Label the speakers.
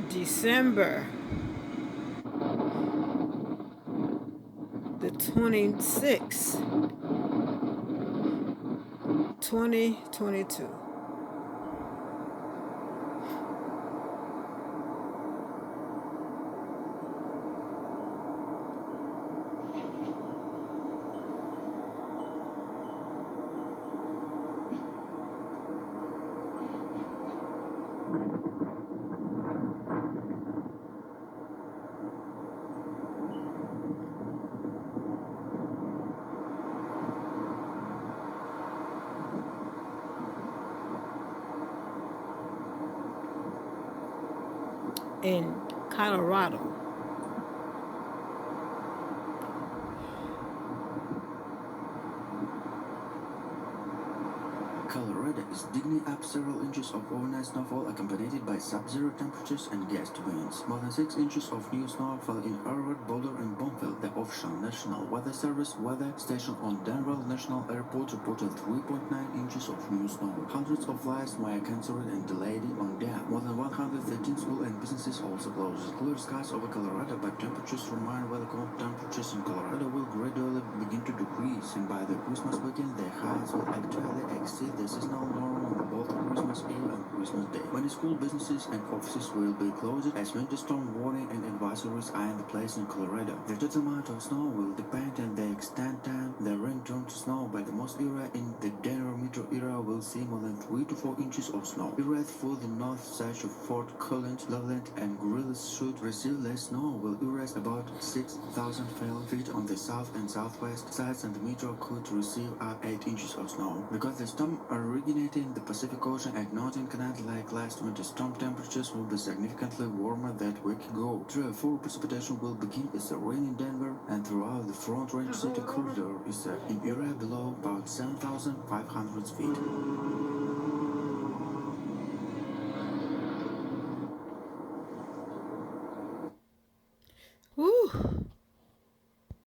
Speaker 1: December the 26th, 2022. In Colorado.
Speaker 2: Colorado is digging up several inches of overnight snowfall accompanied by sub-zero temperatures and gust winds. More than 6 inches of new snow fell in Arrowhead, Boulder, and Bonfil. The official National Weather Service weather station on Denver National Airport reported 3.9 inches of new snow. Hundreds of flights were cancelled and delayed on down. More than 113 schools and businesses also closed. Clear skies over Colorado, but temperatures remain well cold. Temperatures in Colorado will gradually begin to decrease, and by the Christmas weekend, the highs will actually exceed the seasonal norm on both Christmas Eve and Christmas Day. Many school businesses and offices will be closed as winter storm warning and advisories are in place in Colorado. The total amount of snow will depend on the extent time the rain turns to snow, but the most area in the Denver metro area will see more than 3 to 4 inches of snow. Areas for the north side of Fort Collins, Loveland, and Greeley should receive less snow, while areas about 6,000 feet on the south and southwest sides and the metro could receive up 8 inches of snow. Because the storm originated in the Pacific Ocean and not in Canada like last winter, storm temperatures will be significantly warmer that week ago. 3 or 4 precipitation will begin as a rain in Denver, and throughout the Front Range City corridor is an area below about 7,500 feet.
Speaker 1: Woo!